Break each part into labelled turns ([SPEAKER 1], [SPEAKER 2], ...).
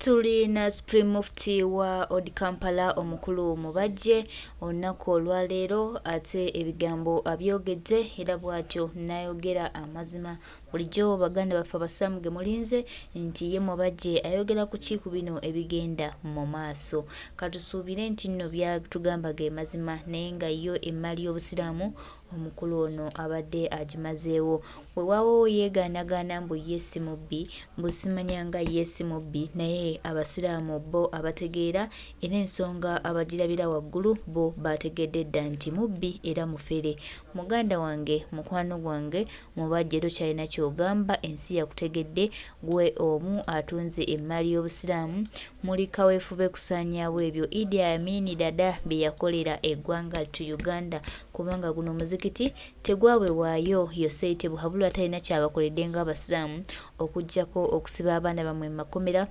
[SPEAKER 1] tulina Supreme Mufti wa Odi Kampala omukulu Mubajje olunaku olwaleero ate ebigambo abyogedde era bw'atyo n'ayogera amazima. Bulijjo baganda baffe Abasiramu ge mulinze nti ye Mubajje ayogera ku ki ku bino ebigenda mu maaso. Katusuubire nti nno byatugamba ge mazima naye nga yo emmali y'Obusiraamu omukulu ono abadde agimazeewo. Weewaawo yeegaanagaana mbu ye si mubbi, mbu simanya nga ye si mubbi, naye Abasiraamu bo abategeera era ensonga abagirabira waggulu bo bategedde dda nti mubbi era mufere. Muganda wange, mukwano gwange, Mubajje tokyalina ky'ogamba, ensi yakutegedde, gwe omu atunze emmali y'Obusiraamu. Muli kaweefube kusaanyaawo ebyo Idi Amin Dada bye yakolera eggwanga tu Uganda, kubanga guno muzikiti tegwaweebwayo Yoseite Buhabulwa talina kyabakoledde ng'Abasiraamu okuggyako okusiba abaana bammwe mu makomera,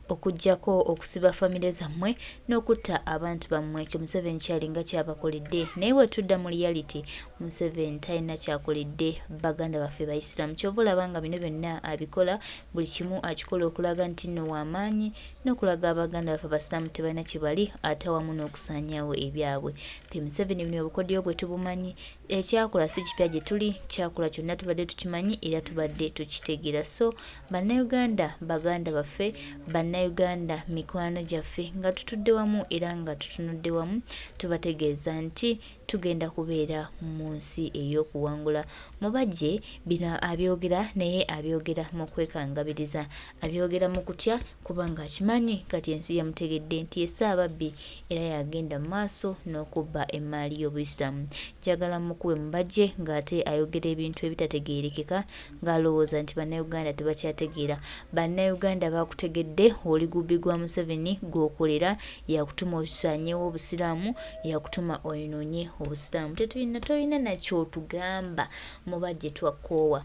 [SPEAKER 1] okuggyako okusiba famire zammwe n'okutta abantu bammwe. Ekyo Museveni kyalinga kyabakoledde, naye bwe tudda mu reality Museveni talina kyakoledde baganda baffe Bayisiraamu. Kyova olaba nga bino byonna abikola, buli kimu akikola okulaga nti nno w'amaanyi n'okulaga abaganda baffe Abasiraamu tebalina kye bali ate awamu n'okusaanyaawo ebyabwe. Ffe Museveni bino obukodyo bwe tubumanyi, ekyakola si kipya gye tuli, kyakola kyonna tubadde tukimanyi era tubadde tukitegeera. So bannayuganda, baganda baffe, bannayuganda, mikwano gyaffe, nga tutudde wamu era nga tutunudde wamu, tubategeeza nti tugenda kubeera mu nsi ey'okuwangula. Mubajje bino abyogera, naye abyogera mu kwekangabiriza, abyogera mu kutya, kubanga akimanyi kati ensi yamutegedde nti ye Ssaababbi era yagenda mu maaso n'okubba emmaali y'Obuyisiramu. Njagala mukube Mubajje ng'ate ayogera ebintu ebitategeerekeka, ng'alowooza nti bannayuganda tebakyategeera. Bannayuganda bakutegedde, oli gubbi gwa Museveni gw'okolera, yakutuma osaanyeewo Obusiraamu, yakutuma oyonoonye Obusiraamu. Tolina nakyotugamba Mubajje, twakoowa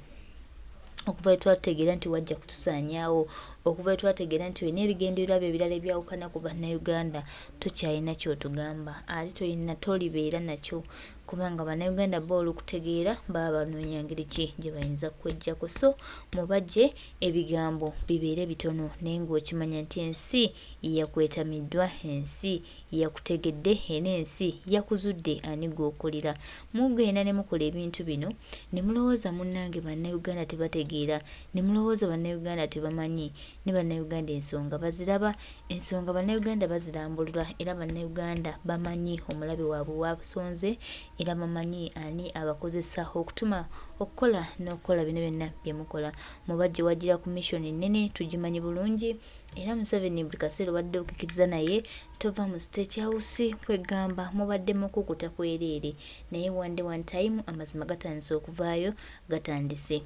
[SPEAKER 1] okuva lwe twategeera nti wajja kutusaanyaawo, okuva lwe twategeera nti olina ebigendererwa byo ebirala ebyawukana ku bannayuganda, tokyalina kyotugamba ate tolibeera nakyo, kubanga bannayuganda bo olukutegeera baba banoonya ngeri ki gye bayinza kweggyako. So Mubajje ebigambo bibeere bitono, naye ng'okimanya nti ensi yakwetamiddwa, ensi yakutegedde era ensi yakuzudde ani gw'okolera. Mugenda ne mukola ebintu bino ne mulowooza munnange bannayuganda tebategeera, ne mulowooza bannayuganda tebamanyi, ne bannayuganda ensonga baziraba, ensonga bannayuganda bazirambulula era bannayuganda bamanyi omulabe waabwe wabasonze era bamanyi ani abakozesa okutuma okukola n'okukola bino byonna bye mukola. Mubajje wagira ku mission ennene, tugimanyi bulungi, era Museveni buli kaseera obadde okikiriza naye tova mu State House kwegamba mubadde mukukuta kwereere, naye one time amazima gatandise okuvaayo, gatandise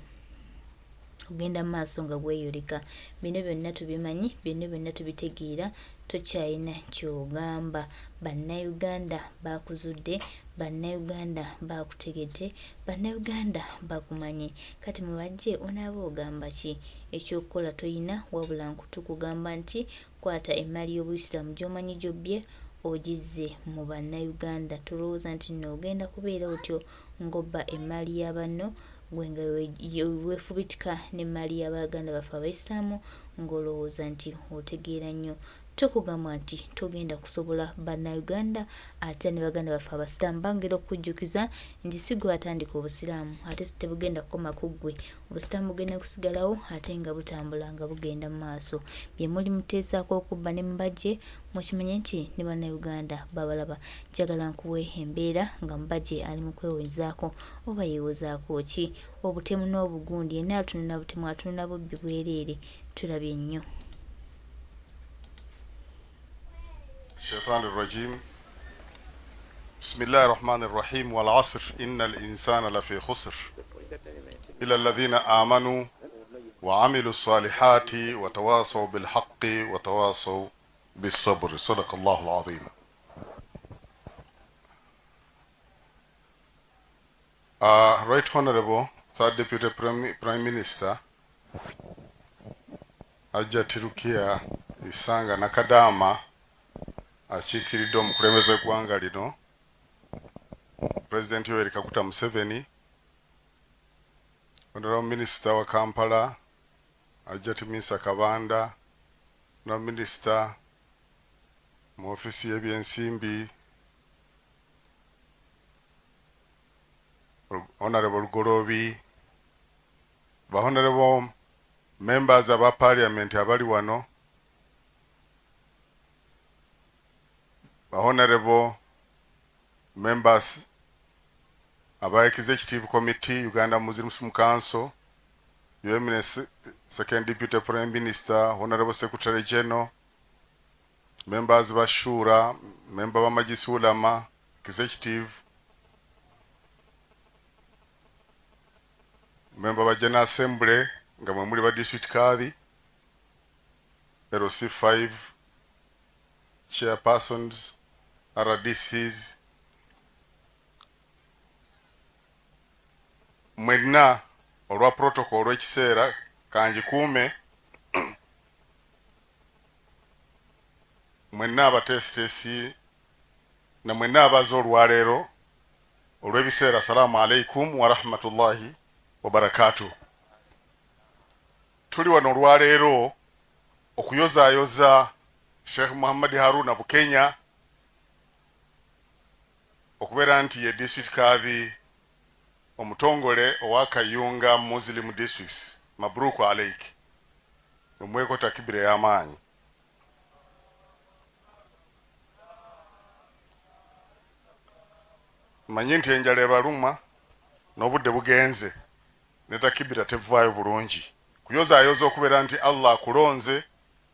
[SPEAKER 1] kugenda mu maaso nga gweyoleka. Bino byonna tubimanyi, bino byonna tubitegeera, tokyalina ky'ogamba. Bannayuganda bakuzudde, bannayuganda bakutegedde, bannayuganda bakumanyi. Kati Mubajje onaaba ogamba ki? Ekyokukola toyina wabula nkutukugamba nti kwata emmaali y'Obuyisiraamu gy'omanyi gy'obbye ogizze mu bannayuganda. Tolowooza nti nno ogenda kubeera otyo ng'obba emmaali y'abanno, gwe nga weefubitika n'emmaali y'abaganda baffe Abayisiraamu ng'olowooza nti otegeera nnyo. Tukugamba nti togenda kusobola bannayuganda ate ne baganda baffe Abasiraamu bangera okukujjukiza nti si gwe watandika Obusiraamu ate tebugenda kukoma ku ggwe. Obusiraamu bugenda kusigalawo ate nga butambula nga bugenda mu maaso. Bye muli muteesaako okubba ne Mubajje mukimanye nti ne bannayuganda babalaba. Njagala nkuwe embeera nga Mubajje ali mu kwewozaako, oba yeewozaako ki? Obutemu n'obugundi, yenna atunula butemu, atunula bubbi bwereere. Tulabye nnyo.
[SPEAKER 2] الشيطان الرجيم بسم الله الرحمن الرحيم والعصر إن الإنسان لفي خسر إلى الذين آمنوا وعملوا الصالحات وتواصوا بالحق وتواصوا بالصبر. صدق الله العظيم. Right Honorable Third Deputy Prime Minister Ajja Tirukia Isanga Nakadama akiikiridde omukulembeze gw'eggwanga lino President Yoweri Kaguta Museveni, Honorable Minister wa Kampala Ajja Timisa Kabanda, na Minister mu ofisi y'ebyensimbi Honorable Gorobi, ba honorable members of our parliament abali wano, ba honorable members of our executive committee, Uganda Muslim Council, Your Eminence Second Deputy Prime Minister, Honorable Secretary General, members of Ashura, member of Majlis Ulama, executive, member of General Assembly, nga muli ba district kadi, LC5, chairpersons, RDCs, mwenna olwa protocol olw'ekiseera kanjikuume mwenna abatesitesi na mwenna abaza olwaleero olw'ebiseera. Assalamu alaikum wa rahmatullahi wa barakatuh. Tuli wano olwaleero okuyozaayoza Sheikh Muhammad Haruna Bukenya okubeera nti ye district kadhi omutongole owa Kayunga Muslim Districts. Mabruku alaiki, omweko takibire y'amaanyi. Manyi nti enjala ebaluma n'obudde bugenze ne takibira tevaayo bulungi. Kuyozaayoza okubeera nti Allah akulonze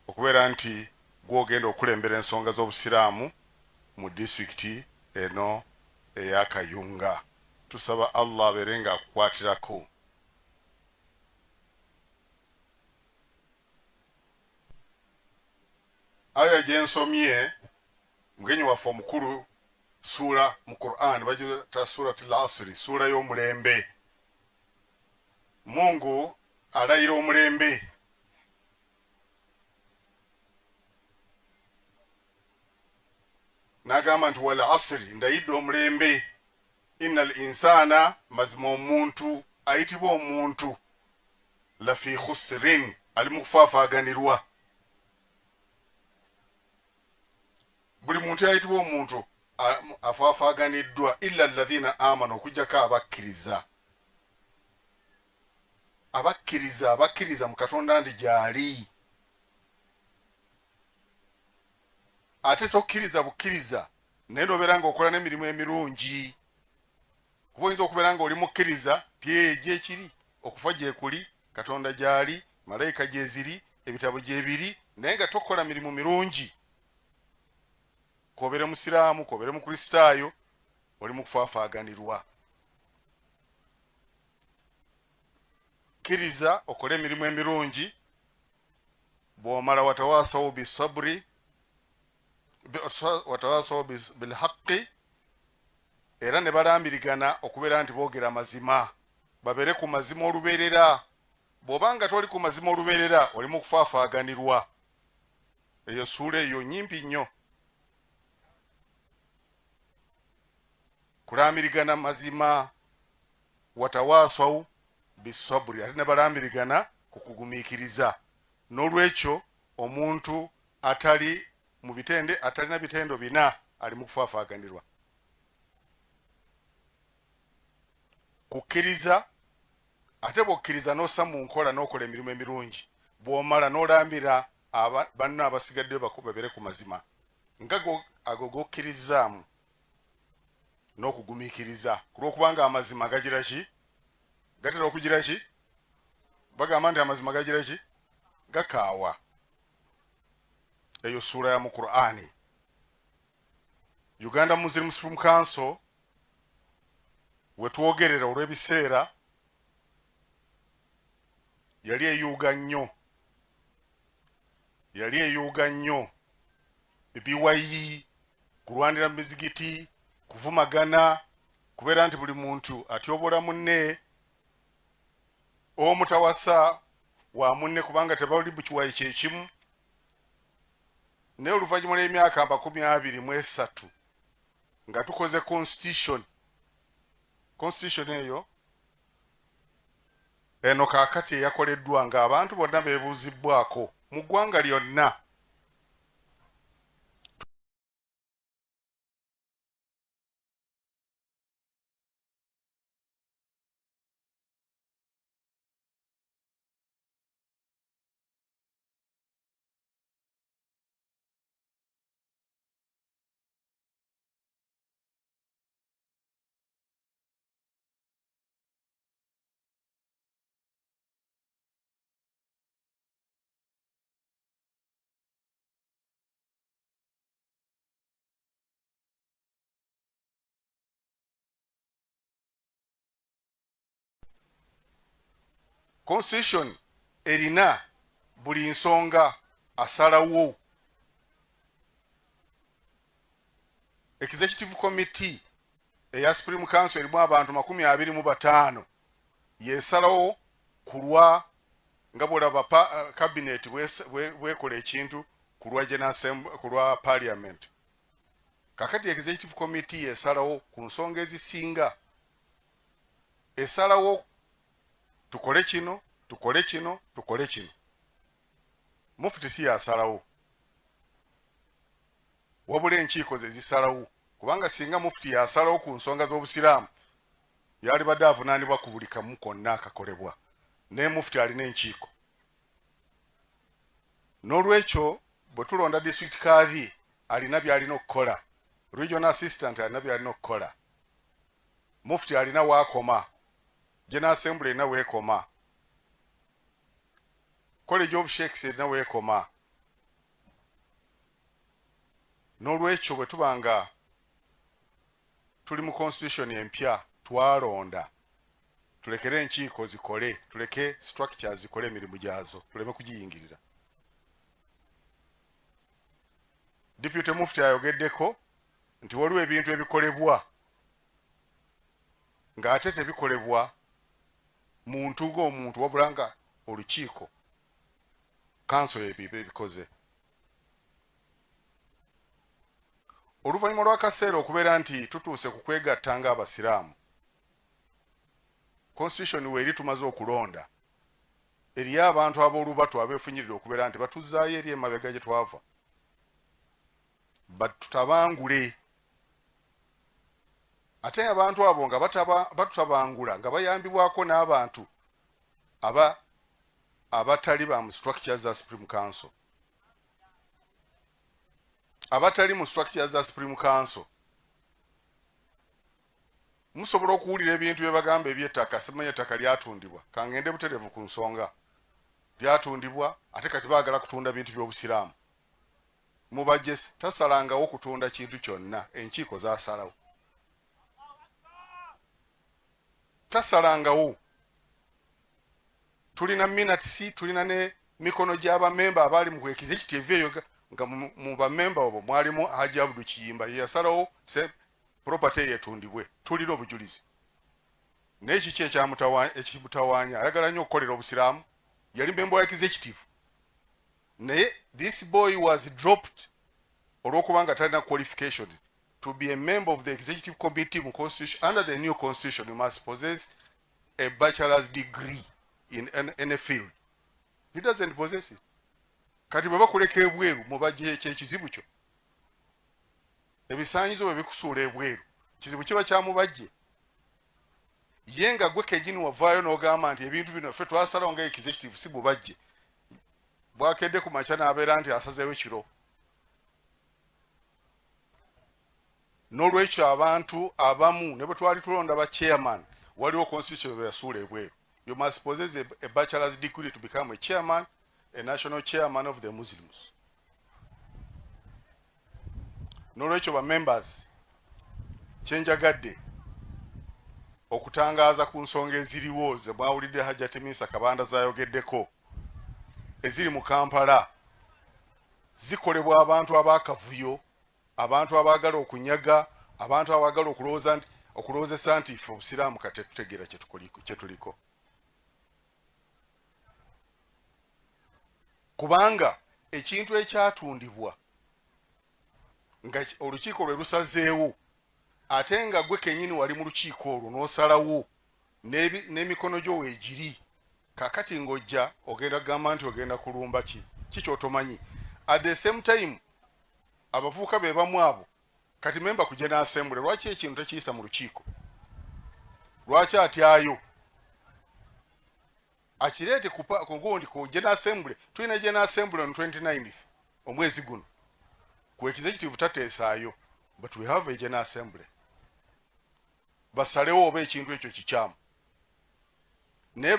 [SPEAKER 2] okubeera nti gw'ogenda okulembera ensonga z'obusiraamu mu district eno eya Kayunga. Tusaba Allah abeere nga akukwatirako. Aya gye nsomye mugenyi waffe omukulu sura mu Qur'an bagiyita suratul Asri, sura y'omulembe. Mungu alayira omulembe. N'agamba nti wal asri, ndayidde omulembe. Innal insana, mazima omuntu ayitibwa omuntu, lafi khusrin, ali mu kufaafaganirwa. Buli muntu ayitibwa omuntu afaafaganiddwa, illa alladhina amanu, okujjako abakkiriza. Abakkiriza mu Katonda ndi gyali. Ate tokkiriza bukkiriza naye n'obeera ng'okola n'emirimu emirungi. Kuba oyinza okubeera ng'oli mukkiriza gyekiri, okufa gyekuli, Katonda gyali, malayika gyeziri, ebitabo gyebiri, naye nga tokola mirimu mirungi. Kobeere musiraamu, kobeere mukristaayo, oli mu kufaafaganirwa. Kkiriza okole emirimu emirungi, bw'omala watawaasawo bisabri watawaasawo bilhaqqi, era ne balambirigana okubeera nti boogera mazima, babeere ku mazima olubeerera. Bw'obanga toli ku mazima olubeerera oli mu kufaafaganirwa. Eyo suula eyo nyimpi nnyo. Kulambirigana mazima, watawaasaw bisabri, ate ne balambirigana ku kugumiikiriza. N'olwekyo omuntu atali mu bitende, atalina bitendo bina, ali mu kufaafaganirwa. Kukkiriza, ate bw'okkiriza n'ossa mu nkola n'okola emirimu emirungi, bw'omala n'olambira banno abasigaddeyo babeere ku mazima. Nga ago g'okkirizaamu n'okugumiikiriza, kulw'okubanga amazima gagira ki? Gatera okugira ki? Bagamba nti amazima gagira ki? Gakaawa. Eyo sura ya mu Qur'ani. Uganda Muslim Council wetwogerera olw'ebiseera yali eyuuga nnyo ebiwayi, kulwanira mu mizigiti, kuvumagana, kubeera nti buli muntu atyobola munne, omutawasa wa munne kubanga tebali mu kiwayi kyekimu. Naye oluvannyuma lw'emyaka 23 nga tukoze constitution eyo eno kaakati eyakoleddwa nga abantu bonna beebuuzibbwako mu ggwanga lyonna constitution erina buli nsonga asalawo. Executive committee eya Supreme Council erimu abantu 25 yesalawo kulwa nga bwolaba cabinet wekola ekintu kulwa General Assembly kulwa parliament. Kakati executive committee yesalawo ku nsonga ezisinga esalawo tukole kino tukole kino tukole kino. Mufti si yasalawo wabula enkiiko ze zisalawo, kubanga singa Mufti yasalawo ku nsonga z'obusiraamu yali badde avunaanibwa ku buli kamu konna akakolebwa, naye Mufti alina enkiiko. N'olwekyo bwe tulonda district kadhi alina by'alina okukola, regional assistant alina by'alina okukola, Mufti alina waakoma, General Assembly erina weekoma, College of Sheikhs erina weekoma. N'olwekyo bwe tubanga tuli mu constitution empya twalonda tulekere enkiiko zikole, tuleke structures zikole emirimu gyazo, tuleme kugiyingirira. Deputy Mufti ayogeddeko nti waliwo ebintu ebikolebwa ng'ate tebikolebwa muntu ng'omuntu wabula nga olukiiko kanso ebikoze. Oluvannyuma lw'akaseera okubeera nti tutuuse ku kwegatta ng'Abasiraamu, constitution weeri tumaze okulonda eriyo abantu ab'olubatu abeefunyirira okubeera nti batuzzaayo eri emabega gye twava, batutabangule. Ate abantu abo nga batutabangula nga bayambibwako n'abantu abatali ba mu structures za Supreme Council, abatali mu structures za Supreme Council. Musobola okuwulira ebintu bye bagamba eby'ettaka, simanya ettaka lyatundibwa, kangende buterevu ku nsonga, lyatundibwa ate kati baagala kutunda bintu by'obusiraamu. Mubajje tasalangawo kutunda kintu kyonna, enkiiko zaasalawo. Tasalangawo. Tulina minutes, tulina ne mikono gy'abamemba abali mu executive eyo nga mu bamemba obwo mwalimu Haji Abdu Kiyimba yasalawo se property yetundibwe, tulina obujulizi. N'ekiki ekimutawaanya ayagala nnyo okukolera obusiraamu, yali member wa executive. Naye this boy was dropped olw'okubanga talina qualification to be a member of the executive committee mu constitution. Under the new constitution you must possess a bachelor's degree in any field. He doesn't possess it. Kati bwe bakuleka ebweru Mubajje ekizibu kyo, ebisaanyizo bwe bikusuula ebweru, kizibu kiba kya Mubajje. Ye nga gwe kenyini wavaayo n'ogamba nti ebintu bino ffe twasalawo nga executive si Mubajje, bwakedde ku makya n'abeera nti asazeewo ekiro. N'olwekyo abantu abamu ne bwe twali tulonda ba chairman waliwo constitution bwe yasuula ebweru. You must possess a bachelor's degree to become a chairman, a national chairman of the Muslims. N'olwekyo ba members kyenjagadde okutangaaza ku nsonga eziriwo ze mwawulidde Hajjati Minsa Kabanda zaayogeddeko eziri mu Kampala, zikolebwa abantu abakavuyo, abantu abaagala okunyaga, abantu abaagala okulowoozesa nti ffe obusiraamu kati tutegeera kye tuliko. Kubanga ekintu ekyatundibwa nga olukiiko lwe lusazeewo, ate nga gwe kenyini wali mu lukiiko olwo n'osalawo n'emikono gyo weegiri, kakati ng'ojja ogenda kugamba nti ogenda kulumba kikyotomanyi. At the same time abavubuka be bamu abo kati memba ku General Assembly, lwaki ekintu tekiyisa mu lukiiko? Lwaki atyayo akireete kugundi ku General Assembly? Tulina General Assembly on 29th omwezi guno, ku executive tateesaayo, but we have a General Assembly. Basalewo oba ekintu ekyo kikyamu. Naye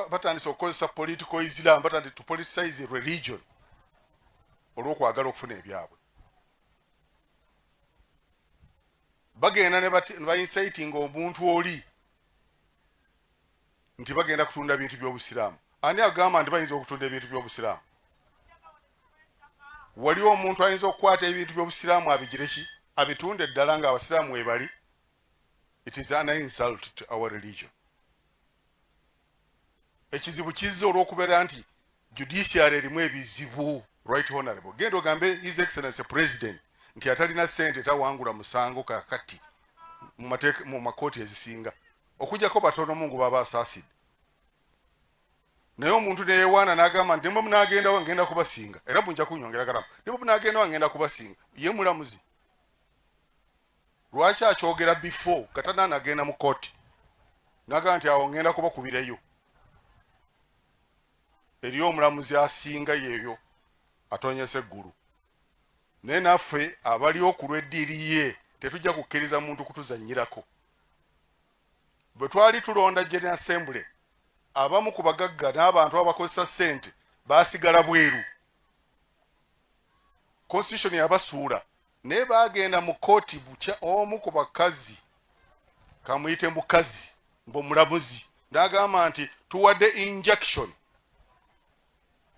[SPEAKER 2] batandise okukozesa political Islam, batandise to politicize religion olw'okwagala okufuna ebyabwe. Bagenda ne ba inciting omuntu oli nti bagenda kutunda ebintu by'obusiraamu. Ani agamba nti bayinza okutunda ebintu by'obusiraamu? Waliwo omuntu ayinza okukwata ebintu by'obusiraamu abigire ki abitunde ddala nga abasiraamu webali? It is an insult to our religion. Ekizibu kizza olw'okubeera nti judiciary erimu ebizibu. Right honorable, genda ogambe His Excellency President nti atalina ssente tawangula musango kakati mu makooti ezisinga okujjako batono mungu baba asaasidde. Naye omuntu neyewaana n'agamba nti nemwe munagenda wangenda kubasinga era bunja kunyongera garamu, nemwe munagenda wangenda kubasinga. Ye mulamuzi lwaki akyogera before katana nagenda mu kooti n'agamba nti awo ngenda kubakubireyo? Eriyo omulamuzi asinga yeeyo atonyese eggulu. Naye naffe abaliwo ku lw'eddiiri ye tetujja kukkiriza muntu kutuzannyirako. Bwe twali tulonda General Assembly, abamu ku bagagga n'abantu abakozesa ssente baasigala bweru. Constitution yabasuula naye baagenda mu kooti bukya. Omu ku bakazi kamuyite mukazi mb'omulamuzi n'agamba nti tuwadde injection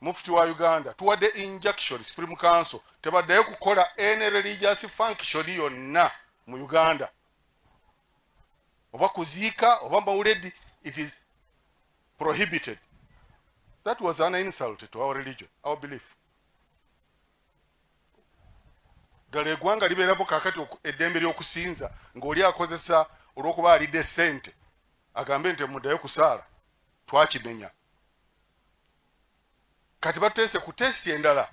[SPEAKER 2] Mufti wa Uganda, tuwadde injection Supreme Council tebaddayo kukola any religious function yonna mu Uganda, oba kuziika oba mawuledi. It is prohibited. That was an insult to our religion, our belief. Ddala eggwanga libeeramu kaakati eddembe ly'okusinza ng'oli akozesa olw'okuba alidde ssente agambe nti muddayo kusaala, twakimenya. Kati bateese ku testi endala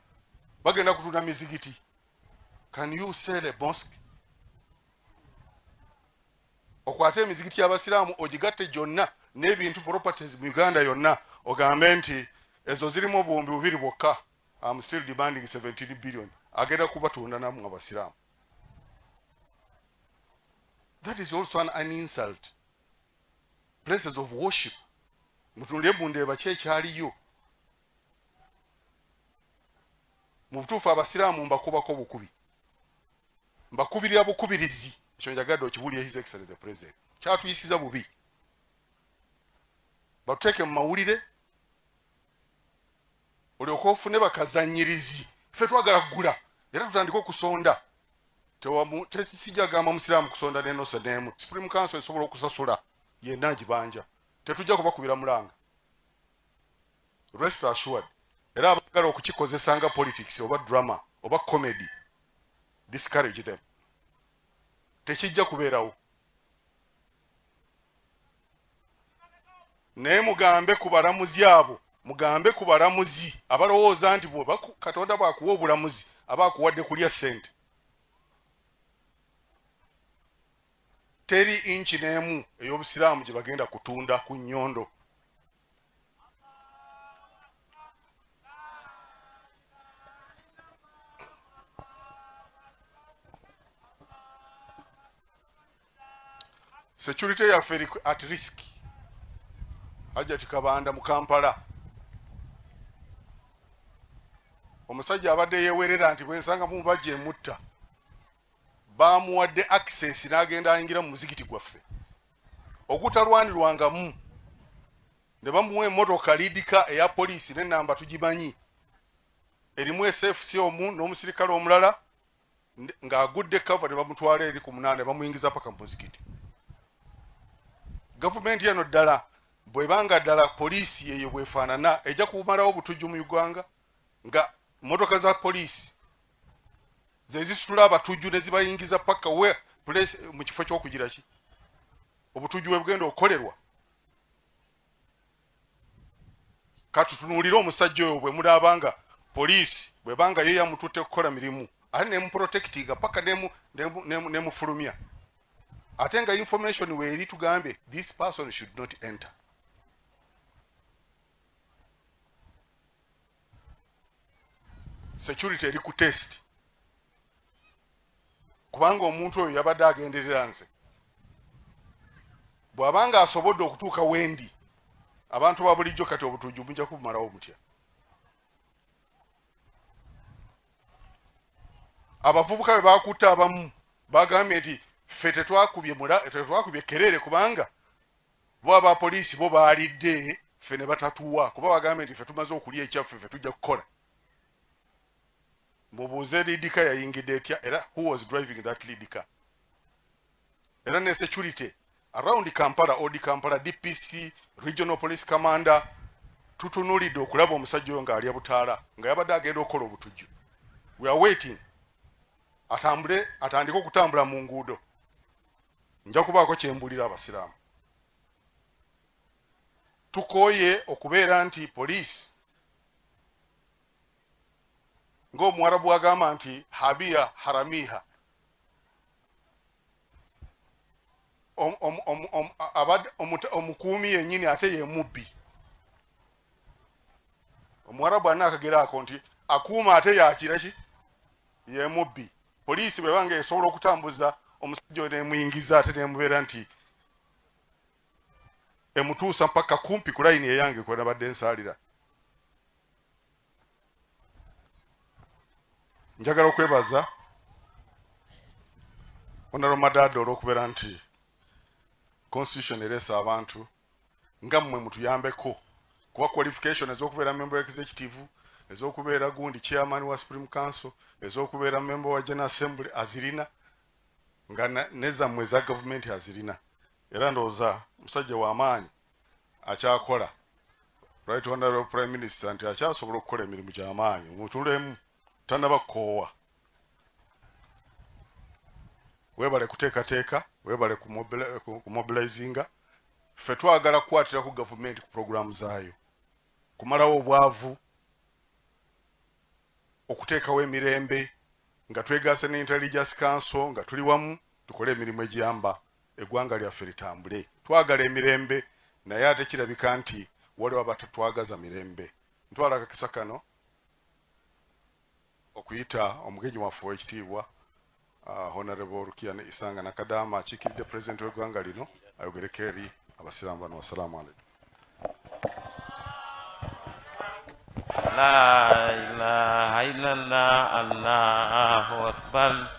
[SPEAKER 2] bagenda kutunda mizigiti. Can you sell a mosque? Okwate emizigiti y'abasiraamu ogigatte gyonna n'ebintu properties mu Uganda yonna ogambe nti ezo zirimu obuwumbi 2 bwokka. I'm still demanding 17 billion. Agenda kubatunda namu abasiraamu. That is also an insult. Places of worship. Mutunde bundeeba kyekyaliyo. Mu butuufu abasiraamu mbakubako bukubi. Mbakubirira bukubirizi. Ekyo njagadde okibulya His Excellency the President. Kyatuyisiza bubi. Batuteeke mu mawulire olyoka ofune bakazanyirizi. Ffe twagala kugula era tutandika okusonda. Tesijja gamba musiraamu kusonda n'enosa n'emu. Supreme Council esobola okusasula yenna agibanja. Tetujja kubakubira mulanga. Rest assured. Era abagala okukikozesa nga politics oba drama oba comedy, discourage them. Tekijja kubeerawo. Naye mugambe ku balamuzi abo, mugambe ku balamuzi abalowooza nti bwe Katonda bw'akuwa obulamuzi aba akuwadde kulya ssente. Teri inchi n'emu ey'obusiraamu gye bagenda kutunda ku nnyondo. Security yaffe eri at risk. Hajjati Kabanda mu Kampala. Omusajja abadde yeewerera nti bwe nsanga Mubajje emutta. Baamuwadde access n'agenda ayingira mu muzikiti gwaffe. Ogutalwanirwangamu. Ne bamuwa emmotoka liidika eya poliisi n'ennamba tugimanyi. Erimu SFC omu n'omusirikale omulala ng'agudde cover ne bamutwala eri ku 8 bamuyingiza paka mu muzikiti. Gavumenti eno ddala bwebanga ddala poliisi yeyo bwefaanana ejja kumalawo obutujju mu Uganda nga motoka za poliisi ze zisitula abatujju ne zibayingiza paka we place mu kifo ky'okugira ki obutujju bwe bugenda okukolerwa. Katutunuulira omusajja oyo bwe mulabanga poliisi bwebanga ye yamututte okukola mirimu ate ne muprotectinga paka ne mufulumya. Ate nga information weeri tugambe this person should not enter. Security eri ku test. Kubanga omuntu oyo yabadde agenderera nze. Bw'abanga asobodde okutuuka wendi abantu ba bulijjo kati obutujju bujja kubumalawo mutya. Abavubuka be baakutta abamu bagambye nti ffe tetwakubye kerere kubanga bo abapoliisi bo baalidde ffe ne batatuwa kuba bagambye nti ffe tumaze okulya ekyaffe ffe tujja kukola. Mubuuze liidika yayingidde etya era who was driving that liidika. Era ne security around Kampala, Old Kampala, DPC, Regional Police Commander, tutunulidde okulaba omusajja oyo ng'alya butaala nga yabadde agenda okukola obutujju. We are waiting atambule atandike okutambula mu nguudo. Nja kubaako kyembulira Abasiraamu. Tukooye okubeera nti poliisi ng'Omuwarabu agamba nti habia haramiha, omukuumi yennyini ate ye mubbi. Omuwarabu alina akagera ako nti akuuma ate yakira ki ye mubbi. Poliisi bwe banga esobola okutambuza omusajja oyo n'emuyingiza ate n'emubeera nti emutuusa mpaka kumpi ku layini eyange kwe nabadde nsaalira. Njagala okwebaza Honorable Madado olw'okubeera nti Constitution ereesa abantu nga mmwe mutuyambeko kuba qualification ez'okubeera member wa executive, ez'okubeera gundi chairman wa Supreme Council, ez'okubeera member wa General Assembly azirina nga nezammwe eza government azirina. Era ndowooza musajja w'amaanyi akyakola. Right Honorable Prime Minister nti akyasobola okukola emirimu gy'amaanyi. Mutulemu tannaba kukoowa. Webale kuteekateeka, webale kumobilizinga. Ffe twagala kukwatira ku government ku programu zaayo. Kumalawo obwavu, okuteekawo emirembe, nga twegaasa ne Intelligence Council, nga tuli wamu tukole emirimu egiyamba eggwanga lyaffe litambule. Twagala emirembe naye ate kirabika nti waliwo abatatwagaza mirembe. Ntwala akakisa kano okuyita omugenyi waffe w'ekitiibwa Honorable Rukiya Isanga Nakadama akiikiridde President w'eggwanga lino ayogereko eri Abasiraamu bano. Wassalamu alaikum.
[SPEAKER 3] La ilaha illallah, Allahu akbar,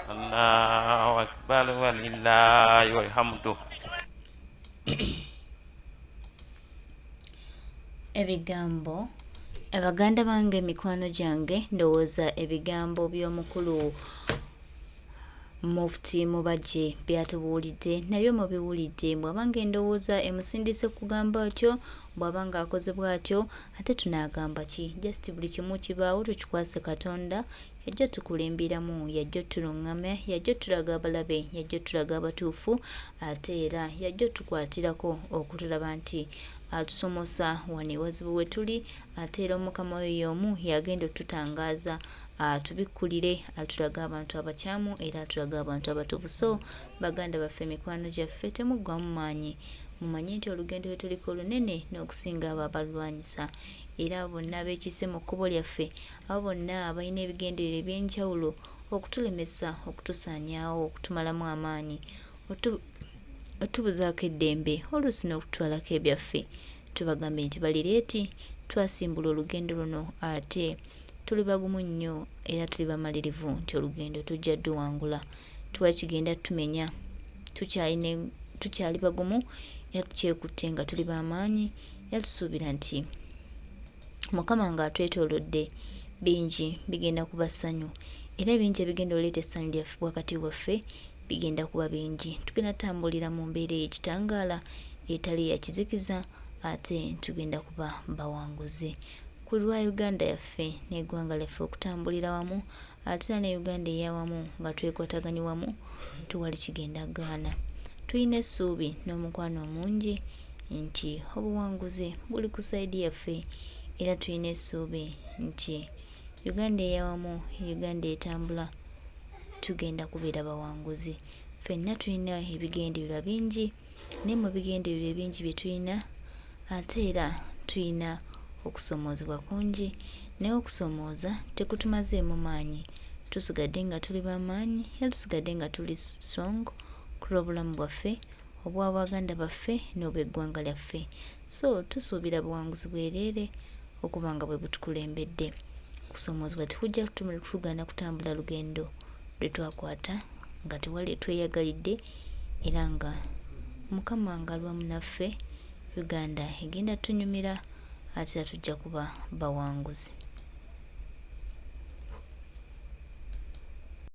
[SPEAKER 3] Allahu akbar, walillahi walhamdu.
[SPEAKER 1] Ebigambo abaganda bange mikwano gyange ndowooza ebigambo by'omukulu Mufti Mubajje byatubuulidde nabyo mubiwulidde. Bw'abanga endowooza emusindise kugamba atyo, bw'abanga akoze bw'atyo ate tunaagamba ki? Just buli kimu kibaawo tukikwase Katonda. Yajja tukulemberamu, yajja tuluŋŋamya, yajja tulaga abalabe, yajja tulaga abatuufu, ate era yajja tukwatirako okutulaba nti atusomosa wano ewazibu we tuli, ate era Omukama we y'omu yagenda otutangaaza atubikkulire, atulaga abantu abakyamu era atulaga abantu abatuufu. So baganda baffe, mikwano gyaffe, temuggwamu maanyi. Mumanye nti olugendo lwe tuliko lunene n'okusinga abo abalwanyisa, era bonna abeekise mu kkubo lyaffe, abo bonna abalina ebigendererwa eby'enjawulo okutulemesa, okutusaanyaawo, okutumalamu amaanyi, otubuzaako eddembe, oluusi n'okutwalako ebyaffe. Tubagambye nti balireeti twasimbula olugendo luno, ate tuli bagumu nnyo era tuli bamalirivu nti olugendo tujja duwangula. Tuba kigenda tumenya, tukyali bagumu era tukyekutte nga tuli b'amaanyi, era tusuubira nti Mukama ng'atwetoolodde bingi bigenda kuba ssanyu, era ebingi ebigenda oleeta essanyu lyaffe wakati waffe bigenda kuba bingi. Tugenda tambulira mu mbeera y'ekitangaala etali ya kizikiza, ate tugenda kuba bawanguzi. Ku lwa Uganda yaffe n'eggwanga lyaffe okutambulira wamu, ate era ne Uganda ey'awamu nga twekwataganye wamu, tuwali kigenda gaana. Tulina essuubi n'omukwano omungi nti obuwanguzi buli ku sayidi yaffe, era tulina essuubi nti Uganda ey'awamu, Uganda etambula, tugenda kubeera bawanguzi. Ffenna tulina ebigendererwa bingi, naye mu bigendererwa ebingi bye tulina, ate era tulina okusomoozebwa kungi, naye okusomooza tekutumazeemu maanyi. Tusigadde nga tuli b'amaanyi, era tusigadde nga tuli strong ku lw'obulamu bwaffe, obw'abaganda baffe n'obw'eggwanga lyaffe. So tusuubira buwanguzi bwereere okuba nga bwe butukulembedde. Kusomoozebwa tekujja kutugaana kutambula lugendo lwe twakwata nga tewali tweyagalidde era nga Mukama ngalwamu naffe, Uganda egenda tunyumira ate tujja kuba bawanguzi.